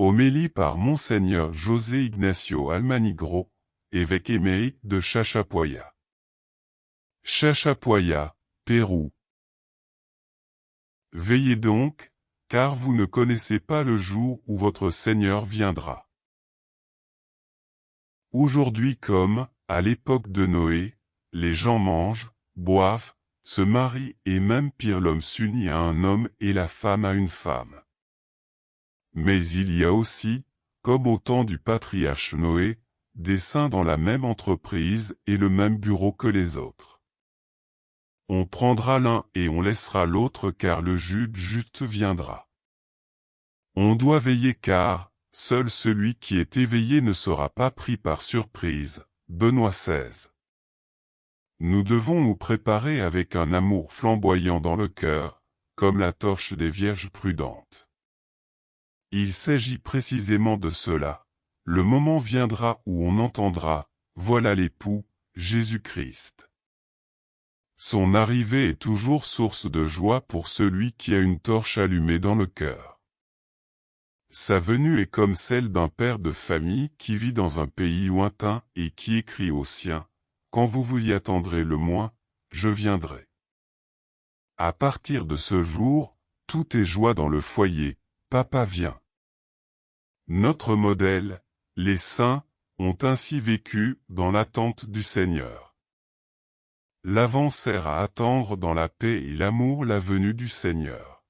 Homélie par Monseigneur José Ignacio Almanigro, évêque émérite de Chachapoyas. Chachapoyas, Pérou. Veillez donc, car vous ne connaissez pas le jour où votre Seigneur viendra. Aujourd'hui comme, à l'époque de Noé, les gens mangent, boivent, se marient et même pire l'homme s'unit à un homme et la femme à une femme. Mais il y a aussi, comme au temps du patriarche Noé, des saints dans la même entreprise et le même bureau que les autres. On prendra l'un et on laissera l'autre car le juge juste viendra. On doit veiller car, seul celui qui est éveillé ne sera pas pris par surprise. Benoît XVI. Nous devons nous préparer avec un amour flamboyant dans le cœur, comme la torche des vierges prudentes. Il s'agit précisément de cela. Le moment viendra où on entendra, voilà l'époux, Jésus-Christ. Son arrivée est toujours source de joie pour celui qui a une torche allumée dans le cœur. Sa venue est comme celle d'un père de famille qui vit dans un pays lointain et qui écrit aux siens, « Quand vous vous y attendrez le moins, je viendrai. » À partir de ce jour, tout est joie dans le foyer, papa vient. Notre modèle, les saints, ont ainsi vécu dans l'attente du Seigneur. L'Avent sert à attendre dans la paix et l'amour la venue du Seigneur.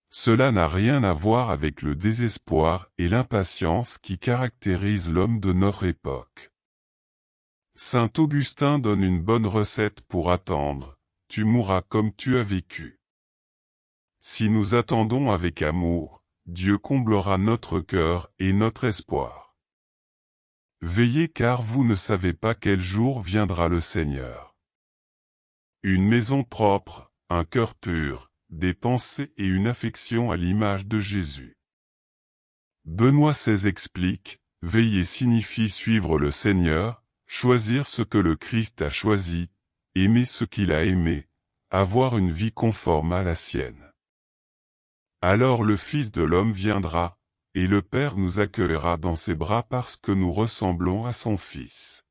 Cela n'a rien à voir avec le désespoir et l'impatience qui caractérisent l'homme de notre époque. Saint Augustin donne une bonne recette pour attendre, tu mourras comme tu as vécu. Si nous attendons avec amour, Dieu comblera notre cœur et notre espoir. Veillez car vous ne savez pas quel jour viendra le Seigneur. Une maison propre, un cœur pur, des pensées et une affection à l'image de Jésus. Benoît XVI explique, veiller signifie suivre le Seigneur, choisir ce que le Christ a choisi, aimer ce qu'il a aimé, avoir une vie conforme à la sienne. Alors le Fils de l'homme viendra, et le Père nous accueillera dans ses bras parce que nous ressemblons à son Fils.